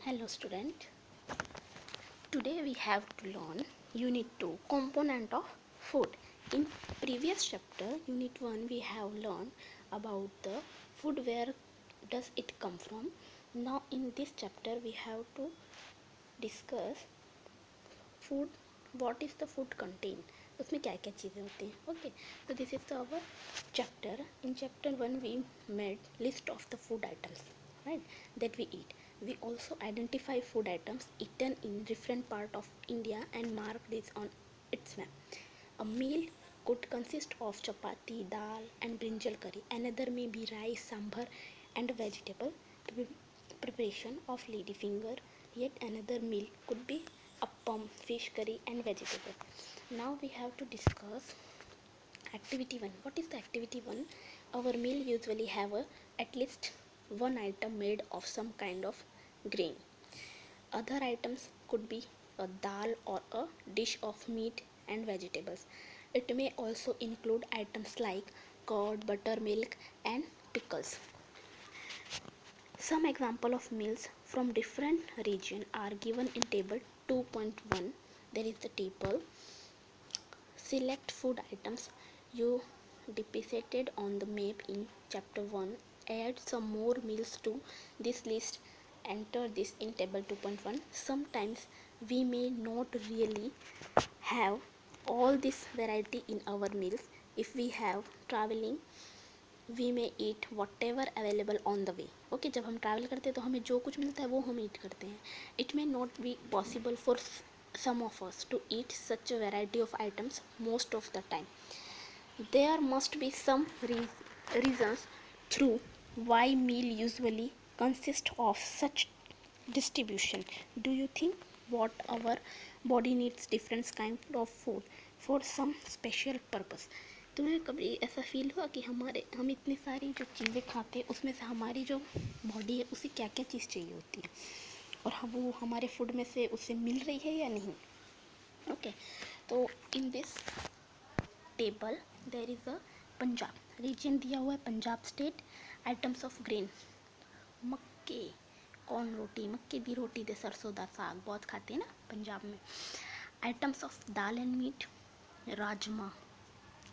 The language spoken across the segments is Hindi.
Hello student. Today we have to learn Unit 2 component of food. In previous chapter Unit 1 we have learned about the food, where does it come from. Now in this chapter we have to discuss food, what is the food contain, उसमें क्या क्या चीज़ें होती हैं. Okay, so this is our chapter. In chapter 1 we made list of the food items, right, that we eat. We also identify food items eaten in different part of India and mark this on its map. A meal could consist of chapati, dal and brinjal curry. Another may be rice, sambar and vegetable preparation of lady finger. Yet another meal could be appam, fish curry and vegetable. Now we have to discuss activity 1. What is the activity 1? Our meal usually have at least one item made of some kind of grain. Other items could be a dal or a dish of meat and vegetables. It may also include items like curd, buttermilk and pickles. Some example of meals from different region are given in table 2.1. There is the table. Select food items you depicted on the map in chapter 1. Add some more meals to this list. Enter this in table 2.1. Sometimes we may not really have all this variety in our meals. If we have traveling, we may eat whatever available on the way. Okay, जब हम ट्रैवल करते हैं तो हमें जो कुछ मिलता है वो हम ईट करते हैं. It may not be possible for some of us to eat such a variety of items most of the time. There must be some reasons through why meal usually consist of such distribution. Do you think what our body needs different kind of food for some special purpose? तुम्हें कभी ऐसा फील हुआ कि हम इतनी सारी जो चीज़ें खाते हैं उसमें से हमारी जो बॉडी है उसे क्या क्या चीज़ चाहिए होती है और वो हमारे फूड में से उसे मिल रही है या नहीं. ओके, तो in this table there is a Punjab region दिया हुआ है, Punjab state. Items of grain, मक्के, कॉर्न रोटी, मक्के दी रोटी दे सरसों दा साग बहुत खाते हैं ना पंजाब में. Items of dal and meat, rajma,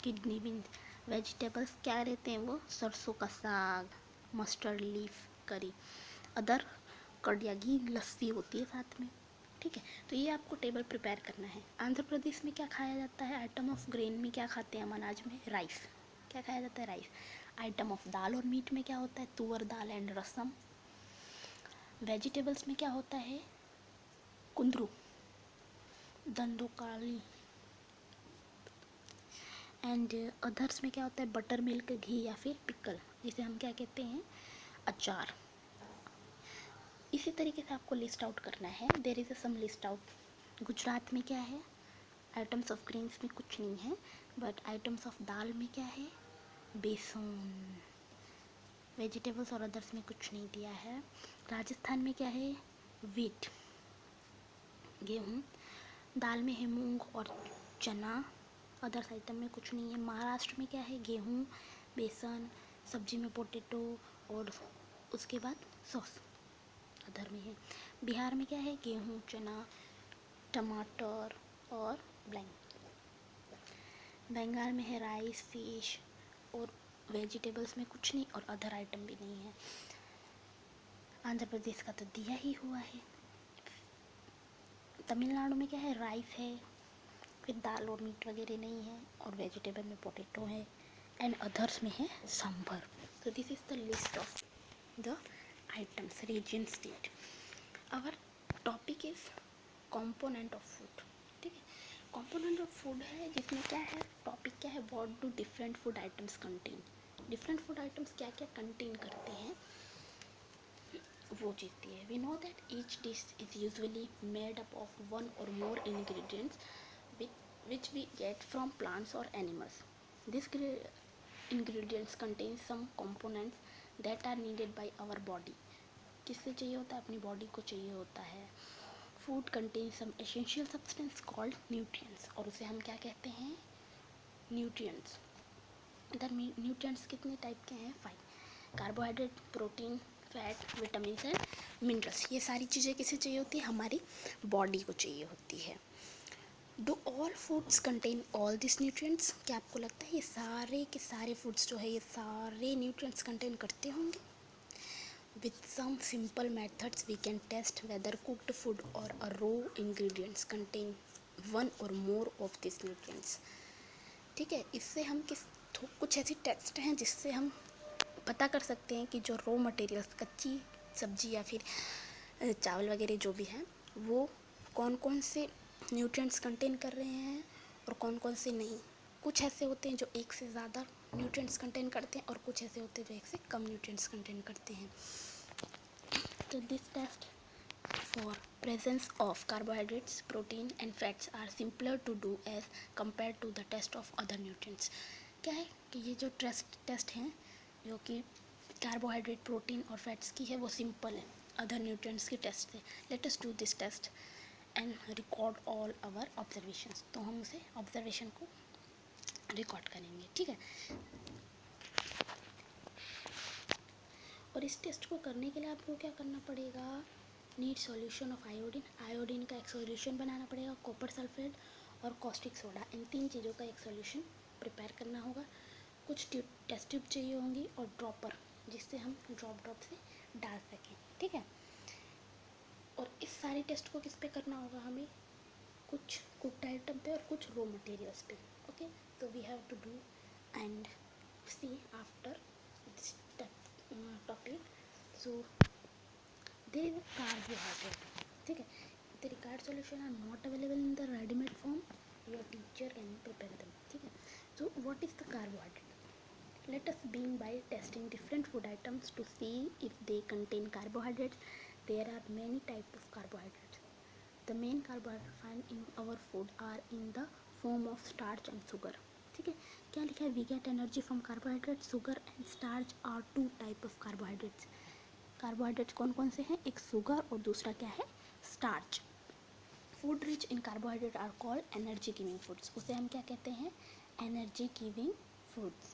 kidney beans. Vegetables क्या रहते हैं वो, सरसों का साग, mustard leaf curry. Other curd या घी, लस्सी होती है साथ में. ठीक है, तो ये आपको टेबल प्रिपेयर करना है. आंध्र प्रदेश में क्या खाया जाता है, आइटम ऑफ ग्रेन में क्या खाते हैं हम अनाज में, राइस. क्या खाया जाता है, राइस. आइटम ऑफ दाल और मीट में क्या होता है, तुअर दाल एंड रसम. वेजिटेबल्स में क्या होता है, कुंदरू, दंदोकाली. एंड अदर्स में क्या होता है, बटर मिल्क, घी या फिर पिकल, जिसे हम क्या कहते हैं, अचार. इसी तरीके से आपको लिस्ट आउट करना है. There is a some list out. Gujarat में क्या है, आइटम्स ऑफ ग्रेन्स में कुछ नहीं है, बट आइटम्स ऑफ दाल में क्या है, बेसन. वेजिटेबल्स और अदर्स में कुछ नहीं दिया है. राजस्थान में क्या है, व्हीट, गेहूँ. दाल में है मूंग और चना. अदर्स आइटम में कुछ नहीं है. महाराष्ट्र में क्या है, गेहूँ, बेसन, सब्जी में पोटैटो और उसके बाद सॉस अदर में है. बिहार में क्या है, गेहूँ, चना, टमाटर और ब्लैंक. बंगाल में है राइस, फिश और वेजिटेबल्स में कुछ नहीं और अदर आइटम भी नहीं है. आंध्र प्रदेश का तो दिया ही हुआ है. तमिलनाडु में क्या है, राइस है, फिर दाल और मीट वगैरह नहीं है और वेजिटेबल में पोटैटो है एंड अदर्स में है सांभर. तो this is the list of the items region state. Our topic is component of food. ठीक है, कंपोनेंट ऑफ फूड है जिसमें क्या है, टॉपिक क्या है, what do different food items contain. Different food items क्या क्या कंटेन करते हैं वो चीज़ दी है. We know that each dish is usually made up of one or more ingredients which we get from plants or animals. These ingredients contain some components that are needed by our body. किससे चाहिए होता है, अपनी बॉडी को चाहिए होता है. Food contains some essential substance called nutrients और उसे हम क्या कहते हैं, nutrients. The nutrients कितने टाइप के हैं, 5. Carbohydrate, protein, fat, vitamin and minerals, ये सारी चीज़ें किसे चाहिए होती है, हमारी बॉडी को चाहिए होती है। Do all foods contain all this nutrients, क्या आपको लगता है ये सारे के सारे फूड्स जो है ये सारे न्यूट्रिएंट्स कंटेन करते होंगे? With some simple methods we can test whether cooked food or a raw ingredients contain one or more of these nutrients. ठीक है, इससे हम कुछ ऐसी टेस्ट हैं जिससे हम पता कर सकते हैं कि जो रॉ मटेरियल्स, कच्ची सब्जी या फिर चावल वगैरह जो भी हैं, वो कौन कौन से न्यूट्रिएंट्स कंटेन कर रहे हैं और कौन कौन से नहीं। कुछ ऐसे होते हैं जो एक से ज़्यादा न्यूट्रिएंट्स कंटेन करते हैं और कुछ ऐसे होते हैं जो एक से कम न्यूट्रिएंट्स कंटेन करते हैं। तो this test for presence of carbohydrates, protein and fats are simpler to do as compared to the test of other nutrients. क्या है कि ये जो टेस्ट हैं जो कि कार्बोहाइड्रेट, प्रोटीन और फैट्स की है, वो सिंपल है अदर न्यूट्रिएंट्स की टेस्ट से। Let us do this test and record all our observations. तो हम उसे ऑब्जर्वेशन को रिकॉर्ड करेंगे, ठीक है। और इस टेस्ट को करने के लिए आपको क्या करना पड़ेगा, need solution of iodine, iodine का एक सॉल्यूशन बनाना पड़ेगा, कॉपर सल्फेट और कॉस्टिक सोडा, इन 3 चीज़ों का एक सॉल्यूशन प्रिपेयर करना होगा। कुछ टेस्ट ट्यूब चाहिए होंगी और ड्रॉपर, जिससे हम ड्रॉप से डाल सकें, ठीक है। और इस सारी टेस्ट को किस पे करना होगा हमें, कुछ कुक्ड आइटम पे और कुछ रॉ मटेरियल्स पे, ओके। तो we have to do and see after this topic. So there is a carbohydrate, ठीक है। the required solution are not available in the ready made form, your teacher can prepare them, ठीक है। so what is the carbohydrate? Let us begin by testing different food items to see if they contain carbohydrates. There are many types of carbohydrates. The main carbohydrates found in our food are in the form of starch and sugar, ठीक है। क्या लिखा है, we get energy from carbohydrates, sugar and starch are 2 types of carbohydrates. Carbohydrates कौन कौन से हैं, एक शुगर और दूसरा क्या है, starch. Food rich in carbohydrate are called energy giving foods, उसे हम क्या कहते हैं, एनर्जी गिविंग फूड्स।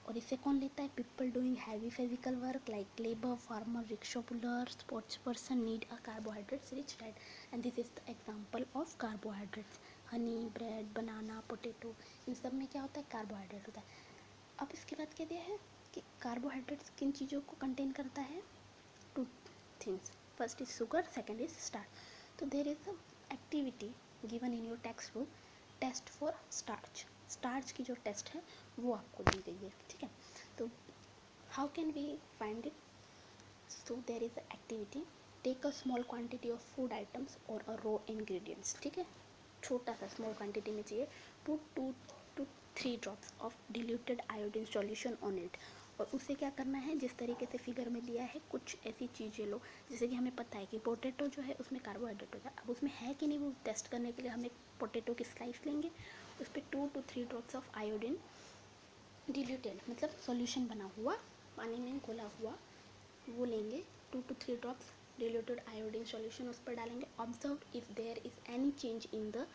और इसे कौन लेता है, people doing heavy physical work like labour, farmer, rickshaw puller, sports person need a carbohydrates rich diet and this is the example of carbohydrates. Honey, bread, banana, potato, इन सब में क्या होता है, कार्बोहाइड्रेट होता है। अब इसके बाद क्या दिया है कि कार्बोहाइड्रेट्स किन चीज़ों को कंटेन करता है, 2 things, first is sugar, second is starch. So there is a activity given in your textbook, test for starch. starch की जो टेस्ट है वो आपको दी गई है, ठीक है। तो how can we find it? So there is a activity, take a small quantity of food items or a raw ingredients, ठीक है। छोटा सा स्मॉल क्वांटिटी में चाहिए, put 2 to 3 drops of diluted iodine solution on it. और उसे क्या करना है, जिस तरीके से फिगर में लिया है, कुछ ऐसी चीज़ें लो, जैसे कि हमें पता है कि पोटैटो जो है उसमें कार्बोहाइड्रेट होता है। अब उसमें है कि नहीं वो टेस्ट करने के लिए हम एक पोटैटो की स्लाइस लेंगे, उस पर 2 to 3 drops of iodine diluted, मतलब सॉल्यूशन बना हुआ, पानी में घोला हुआ, वो लेंगे। 2 to 3 drops diluted iodine solution उस पर डालेंगे। Observe if there is any change in the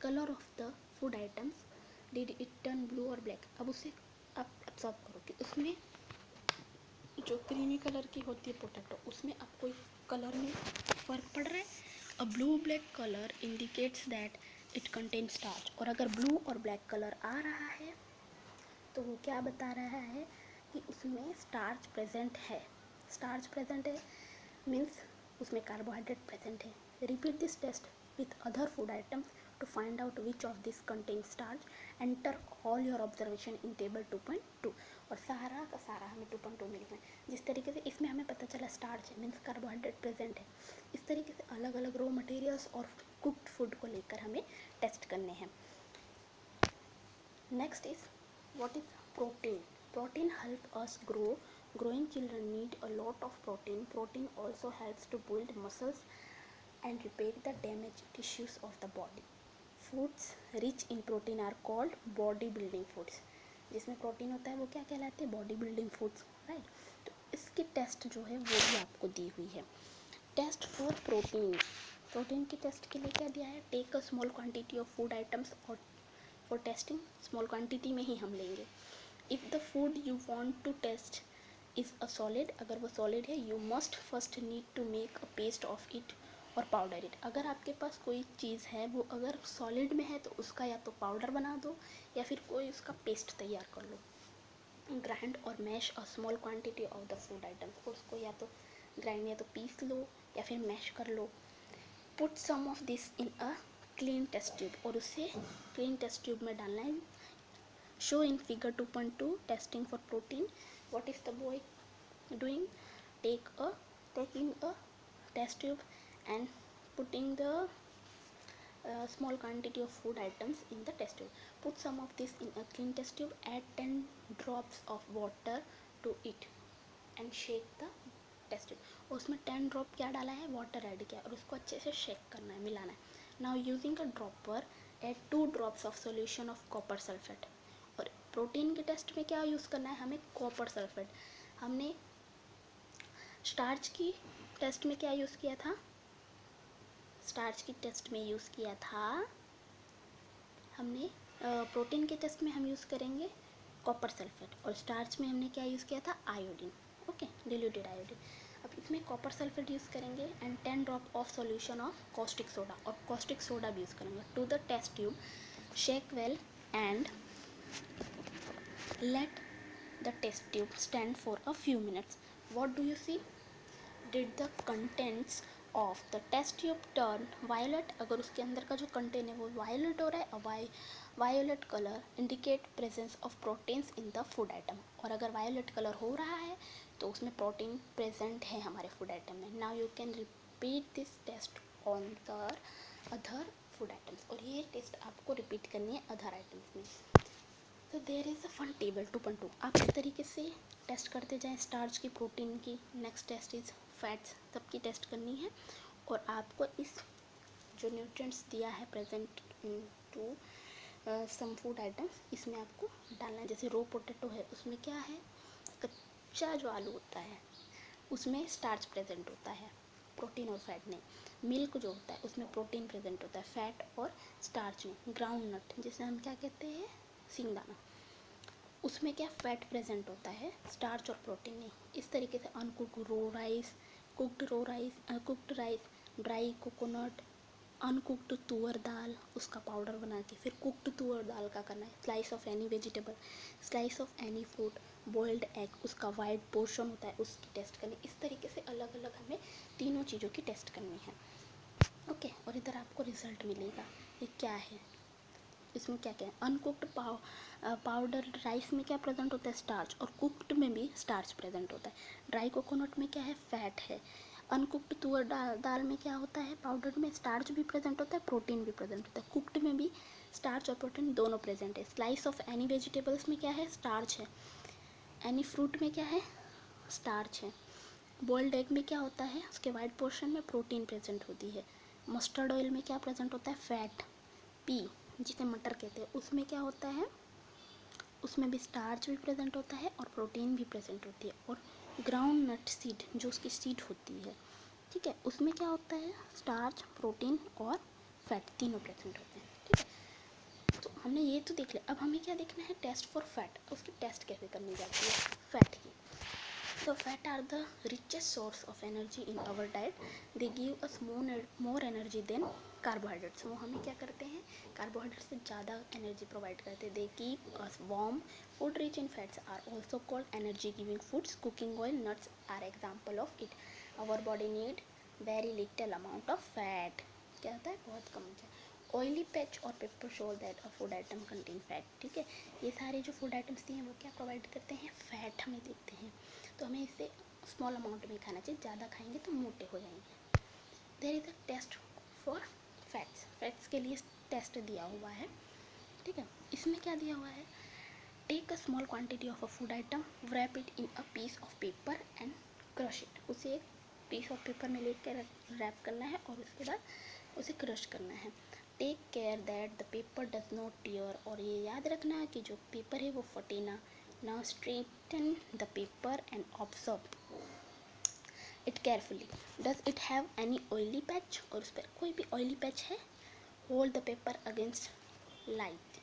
colour of the food items, did it turn blue or black. अब उसे आप ऑब्जर्व करो कि उसमें जो क्रीमी कलर की होती है पोटैटो, उसमें अब कोई कलर में फ़र्क पड़ रहा है। A blue black colour indicates that it contain starch. और अगर ब्लू और ब्लैक कलर आ रहा है तो वो क्या बता रहा है कि उसमें स्टार्च प्रेजेंट है। स्टार्च प्रेजेंट है मीन्स उसमें कार्बोहाइड्रेट प्रेजेंट है। Repeat this test with other food items to find out which of this contains starch. Enter all your observation in table 2.2. और सारा का सारा हमें 2.2 में लिखना है। जिस तरीके से इसमें हमें पता चला स्टार्च है मीन्स कार्बोहाइड्रेट प्रेजेंट है, इस तरीके से अलग अलग रॉ मटेरियल्स और कुक्ड फूड को लेकर हमें टेस्ट करने हैं। Next is what is protein. Protein help us grow, growing children need a lot of protein. Protein also helps to build muscles and repair the damaged tissues of the body. Foods rich in protein are called body building foods. जिसमें प्रोटीन होता है वो क्या कहलाते हैं, बॉडी बिल्डिंग फूड्स, राइट। तो इसकी टेस्ट जो है वो भी आपको दी हुई है। टेस्ट फॉर प्रोटीन, प्रोटीन की टेस्ट के लिए क्या दिया है, take a small quantity of food items और फॉर टेस्टिंग स्मॉल क्वांटिटी में ही हम लेंगे। If the food you want to test is a solid, अगर वो सॉलिड है you must first need to make a paste of it or powder it. अगर आपके पास कोई चीज़ है वो अगर सॉलिड में है तो उसका या तो पाउडर बना दो या फिर कोई उसका पेस्ट तैयार कर लो। Grind or mash a small quantity of the food items, उसको या तो ग्राइंड या तो पीस लो या फिर मैश कर लो। Put some of this in a clean test tube, और उसे क्लीन टेस्ट ट्यूब में डालना है। Show in figure 2.2 testing for protein. What is the boy doing? taking a test tube and putting the small quantity of food items in the test tube. Put some of this in a clean test tube, add 10 drops of water to it and shake the test tube। उसमें 10 ड्रॉप क्या डाला है? वाटर ऐड किया और उसको अच्छे से शेक करना है, मिलाना है। Now using a dropper add 2 drops of solution of copper sulphate. और प्रोटीन के टेस्ट में क्या यूज़ करना है हमें? Copper sulphate. हमने स्टार्च की टेस्ट में क्या यूज़ किया था? स्टार्च की टेस्ट में यूज़ किया था हमने, प्रोटीन के टेस्ट में हम यूज़ करेंगे कॉपर सल्फेट, और स्टार्च में हमने क्या यूज़ किया था? आयोडीन। Okay, diluted iodine. अब इसमें कॉपर सल्फेट यूज़ करेंगे and 10 drop of solution of caustic soda, और कॉस्टिक सोडा भी यूज़ करेंगे। To the test tube, shake well and let the test tube stand for a few minutes. What do you see? Did the contents of the test tube turn violet? अगर उसके अंदर का जो कंटेंट है वो वायलेट हो रहा है, violet colour indicate presence of proteins in the food item. और अगर वायोलेट कलर हो रहा है तो उसमें प्रोटीन प्रेजेंट है हमारे फूड आइटम में। Now you can repeat this test on the other food items, और ये टेस्ट आपको रिपीट करनी है अदर आइटम्स में। तो there is a fun table 2.2। आप इस तरीके से टेस्ट करते जाएं, स्टार्च की, प्रोटीन की, नेक्स्ट टेस्ट इज़ फैट्स, सबकी टेस्ट करनी है। और आपको इस जो न्यूट्रिएंट्स दिया है present in to some food items, इसमें आपको डालना है। जैसे रो पोटैटो है, उसमें क्या है? कच्चा जो आलू होता है उसमें स्टार्च प्रेजेंट होता है, प्रोटीन और फैट नहीं। मिल्क जो होता है उसमें प्रोटीन प्रेजेंट होता है, फैट और स्टार्च में। ग्राउंड नट जिसे हम क्या कहते हैं? सिंगदाना, उसमें क्या फैट प्रेजेंट होता है, स्टार्च और प्रोटीन नहीं। इस तरीके से uncooked raw rice, cooked rice, dry coconut, uncooked तुअर दाल, उसका पाउडर बना के फिर कुक्ड तुअर दाल का करना है। Slice of any vegetable, slice of any fruit, boiled egg, उसका वाइट पोर्शन होता है, उसकी टेस्ट करनी। इस तरीके से अलग अलग हमें तीनों चीज़ों की टेस्ट करनी है। ओके, और इधर आपको रिजल्ट मिलेगा। ये क्या है? इसमें क्या क्या है? अनकुक्ड पाउडर राइस में क्या प्रेजेंट होता है? स्टार्च, और कुक्ड में भी स्टार्च प्रेजेंट होता है। ड्राई कोकोनट में क्या है? फैट है। अनकुक्ड तुअर दाल में क्या होता है? पाउडर में स्टार्च भी प्रेजेंट होता है, प्रोटीन भी प्रेजेंट होता है। कुक्ड में भी स्टार्च और प्रोटीन दोनों प्रेजेंट है। स्लाइस ऑफ एनी वेजिटेबल्स में क्या है? स्टार्च है। एनी फ्रूट में क्या है? स्टार्च है। बॉइल्ड एग में क्या होता है? उसके वाइट पोर्शन में प्रोटीन प्रेजेंट होती है। मस्टर्ड ऑयल में क्या प्रेजेंट होता है? फैट। पी जिसे मटर कहते हैं, उसमें क्या होता है? उसमें भी स्टार्च भी प्रेजेंट होता है और प्रोटीन भी प्रेजेंट होती है। और ग्राउंड नट सीड, जो उसकी सीड होती है, ठीक है, उसमें क्या होता है? स्टार्च, प्रोटीन और फैट तीनों प्रेजेंट होते हैं। ठीक है, तो हमने ये तो देख लिया। अब हमें क्या देखना है? Test for fat. उसकी टेस्ट कैसे करनी जाती है फैट की? So fat are the richest source of energy in our diet. They give us more energy than carbohydrates. वो हमें क्या करते हैं? कार्बोहाइड्रेट से ज़्यादा एनर्जी प्रोवाइड करते हैं। They keep us warm. Food rich in fats are also called energy giving foods. Cooking oil, nuts are example of it. Our body need very little amount of fat. क्या होता है? बहुत कम होता है। ऑयली पैच और paper show that a food atom contain fat. ठीक है, ये सारे जो फूड आइटम्स दिए हैं वो क्या प्रोवाइड करते हैं? फैट हमें देते हैं। तो हमें इसे स्मॉल अमाउंट में खाना चाहिए, ज़्यादा खाएंगे तो मोटे हो जाएंगे। There is a test for fats. Fats के लिए टेस्ट दिया हुआ है। ठीक है, इसमें क्या दिया हुआ है? Take a small quantity of a food item, wrap it in a piece of paper and crush it। उसे एक पीस ऑफ पेपर में लेकर रैप करना है और उसके बाद उसे क्रश करना है। Take care that the paper does not tear, और ये याद रखना है कि जो पेपर है वो फटे ना। Now straighten the paper and observe it carefully. Does it have any oily patch, और उस पर कोई भी ऑयली पैच है? Hold the paper against light.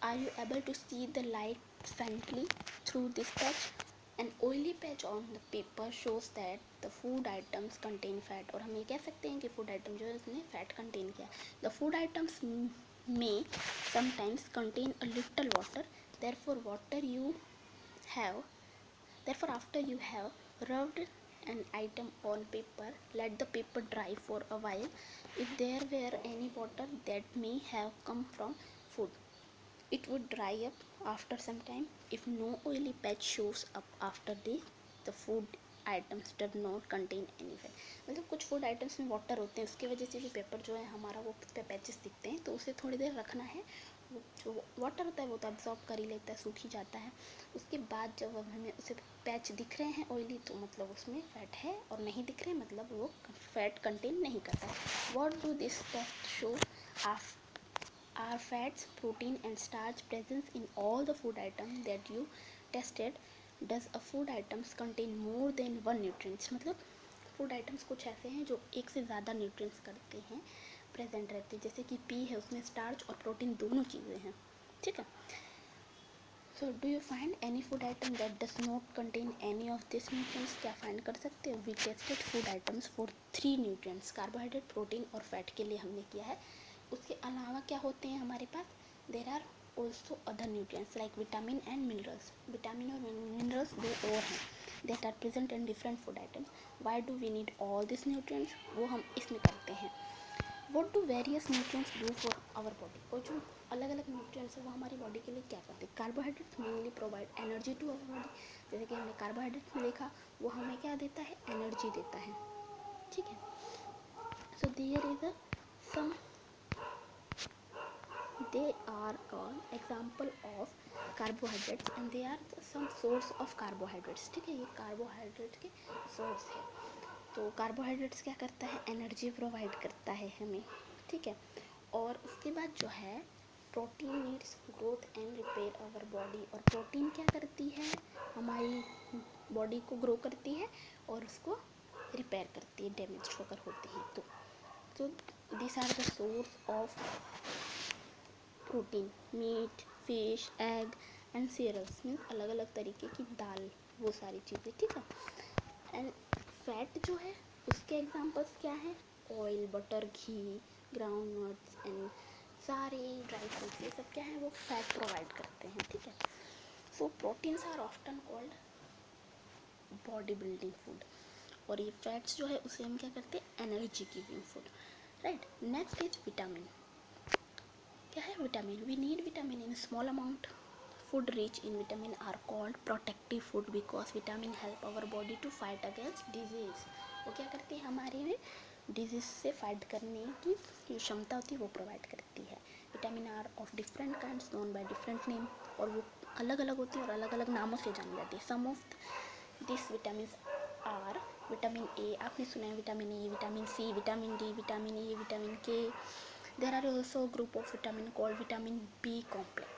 Are you able to see the light faintly through this patch? An oily patch on the paper shows that the food items contain fat. और हम ये कह सकते हैं कि फूड आइटम जो है उसने फैट कंटेन किया. The food items may sometimes contain a little water. Therefore, after you have rubbed an item on paper, let the paper dry for a while. If there were any water that may have come from food, it would dry up after some time. If no oily patch shows up after the food items does not contain any fat. मतलब कुछ फूड आइटम्स में वाटर होते हैं, उसकी वजह से भी पेपर जो है हमारा वो पे पैचेस दिखते हैं, तो उसे थोड़ी देर रखना है. वो जो वाटर होता है वो तो एब्जॉर्ब कर ही लेता है, सूख ही जाता है. उसके बाद जब हमें उसे पैच दिख रहे हैं ऑयली, तो मतलब उसमें फैट है, और नहीं दिख रहे मतलब वो फैट कंटेन नहीं करता है. What do this test show? Are fats, protein and starch present in all the food items that you tested? Does a food items contain more than one nutrients? मतलब फूड आइटम्स कुछ ऐसे हैं जो एक से ज़्यादा न्यूट्रिएंट्स करते हैं, प्रेजेंट रहते हैं. जैसे कि पी है, उसमें स्टार्च और प्रोटीन दोनों चीज़ें हैं. ठीक है. So do you find any food item that does not contain any of this nutrients? क्या फाइंड कर सकते हो? We tested food items for 3 nutrients, carbohydrate, protein और फैट के लिए हमने किया है. उसके अलावा क्या होते हैं हमारे पास? There are also other nutrients like vitamin and minerals. Vitamin और मिनरल्स दो और हैं that are present in different food items. Why do we need all this nutrients? वो हम इसमें करते हैं. What do various nutrients do for our body? और जो अलग अलग न्यूट्रिएंट्स है वो हमारी बॉडी के लिए क्या करते हैं? Carbohydrates mainly provide energy to our body. जैसे कि हमने कार्बोहाइड्रेट्स में देखा, वो हमें क्या देता है? एनर्जी देता है. ठीक है. So there is a some they are an example of carbohydrates and they are some source of carbohydrates. ठीक है, ये कार्बोहाइड्रेट के सोर्स है. तो कार्बोहाइड्रेट्स क्या करता है? एनर्जी प्रोवाइड करता है हमें. ठीक है. और उसके बाद जो है protein needs growth and repair our body. और प्रोटीन क्या करती है? हमारी बॉडी को ग्रो करती है और उसको रिपेयर करती है, डैमेज अगर होती है तो this are the source of protein. Meat, fish, egg and cereals means अलग अलग तरीके की दाल, वो सारी चीज़ें. ठीक है. एंड फैट जो है उसके एग्जांपल्स क्या है? Oil, butter, ghee, ground nuts and सारे ड्राई फ्रूट्स, ये सब क्या है? वो फैट प्रोवाइड करते हैं. ठीक है. So proteins are often called body building food. और ये फैट्स जो है उसे हम क्या करते हैं? Energy giving food. Right. Next is vitamin. क्या है vitamin? We need vitamin in small amount. Food rich in vitamin are called protective food because vitamin help our body to fight against disease. वो क्या करती है? हमारे में डिजीज से फाइट करने की जो क्षमता होती है वो प्रोवाइड करती है. Vitamin are of different kinds known by different name. और वो अलग अलग होती है और अलग अलग नामों से जानी जाती है. Some of this vitamin are vitamin A, आपने सुना है vitamin A, vitamin C, vitamin D, vitamin E, vitamin K. There are also a group of vitamin called vitamin B complex.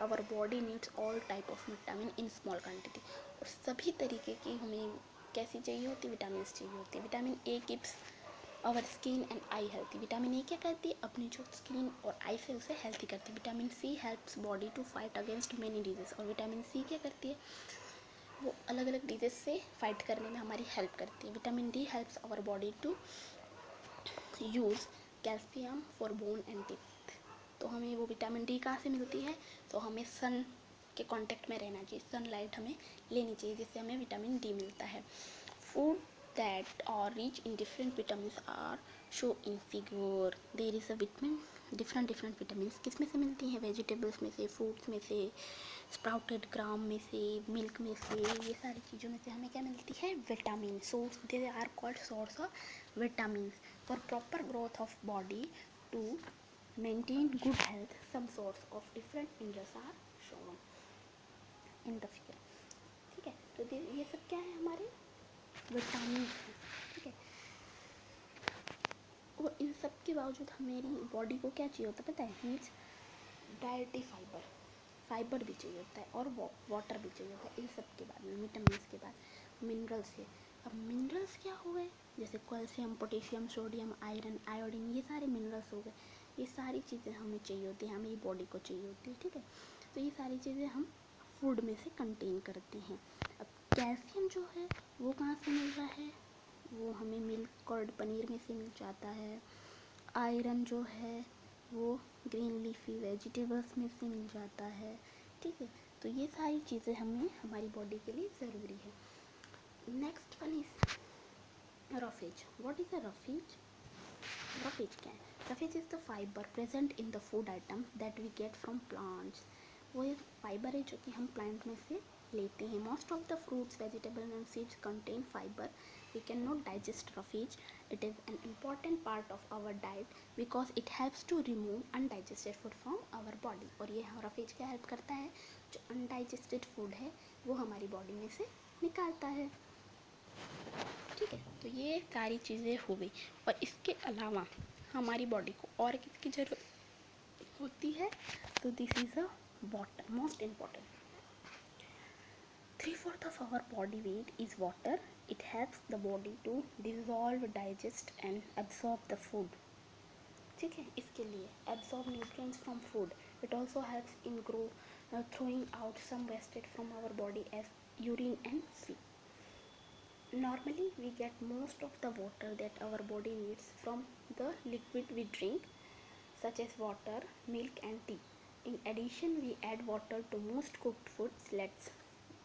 Our body needs all type of vitamin in small quantity. और सभी तरीके की हमें कैसी चाहिए होती? विटामिन चाहिए होती है. Vitamin A keeps our skin and eye healthy. Vitamin A क्या करती है? अपनी जो स्किन और आई से उसे हेल्थी करती है. Vitamin C helps body to fight against many disease. और विटामिन सी क्या करती है? वो अलग अलग डिजीज से फाइट करने में हमारी हेल्प करती है. Vitamin D helps our body to use calcium for bone and teeth. तो हमें वो विटामिन डी कहाँ से मिलती है? तो हमें सन के कांटेक्ट में रहना चाहिए, सनलाइट हमें लेनी चाहिए, जिससे हमें विटामिन डी मिलता है. Food that are rich in different vitamin are show in figure. There is a vitamin different vitamin किस में से मिलती हैं? वेजिटेबल्स में से, फ्रूट्स में से, स्प्राउटेड ग्राम में से, मिल्क में से, ये सारी चीज़ों में से हमें क्या मिलती है? Vitamin. Source they are called source of vitamin. For proper growth of body to maintain good health, some sorts of different minerals are shown in the figure. ठीक है. तो ये सब क्या है? हमारे विटामिन. ठीक है. और इन सब के बावजूद हमारी बॉडी को क्या चाहिए होता है पता है? मीन्स डाइटरी फाइबर भी चाहिए होता है और वाटर भी चाहिए होता है. इन सब के बाद में विटामिन के बाद मिनरल्स है. अब मिनरल्स क्या हो गए? जैसे calcium, potassium, sodium, iron, iodine, ये सारे मिनरल्स हो गए. ये सारी चीज़ें हमें चाहिए होती हैं, हमें बॉडी को चाहिए होती है. ठीक है. तो ये सारी चीज़ें हम फूड में से कंटेन करते हैं. अब कैल्शियम जो है वो कहाँ से मिल रहा है, वो हमें मिल्क कर्ड पनीर में से मिल जाता है। आयरन जो है वो ग्रीन लीफी वेजिटेबल्स में से मिल जाता है। ठीक है, तो ये सारी चीज़ें हमें हमारी बॉडी के लिए ज़रूरी है। Next one is roughage. What is a roughage? Roughage क्या है? Roughage is the fibre present in the food item that we get from plants. वो एक फाइबर है जो कि हम प्लांट में से लेते हैं। Most of the fruits vegetable and seeds contain fibre. We can not digest roughage. It is an important part of our diet because it helps to remove undigested food from our body. और ये रफेज क्या हेल्प करता है? जो अनडाइजेस्टेड फूड है वो हमारी बॉडी में से निकालता है। ठीक है, तो ये सारी चीज़ें हो गई। और इसके अलावा हमारी बॉडी को और किसकी ज़रूरत होती है? तो this is a water, most important. 3/4 of our body weight is water. It helps the body to dissolve, digest and absorb the food. ठीक है, इसके लिए absorb nutrients from food. It also helps in throwing out some wasted from our body as urine and sweat. Normally we get most of the water that our body needs from the liquid we drink, such as water, milk and tea. In addition, we add water to most cooked foods. Let's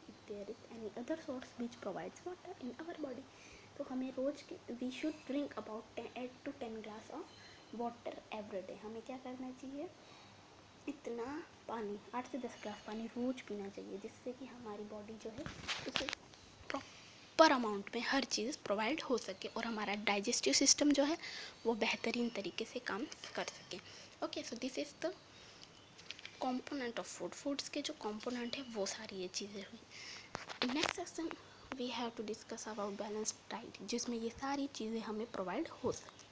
if there is any other source which provides water in our body. तो हमें रोज के we should drink about 8 to 10 glass of water every day. हमें क्या करना चाहिए? इतना पानी 8 से 10 ग्लास पानी रोज पीना चाहिए, जिससे कि हमारी बॉडी जो है उसे प्रॉपर अमाउंट में हर चीज़ प्रोवाइड हो सके और हमारा डाइजेस्टिव सिस्टम जो है वो बेहतरीन तरीके से काम कर सके। Okay, so this is the component of food. Foods के जो कंपोनेंट है वो सारी ये चीज़ें हुई। Next section we have to discuss about balanced diet, जिसमें ये सारी चीज़ें हमें प्रोवाइड हो सकती।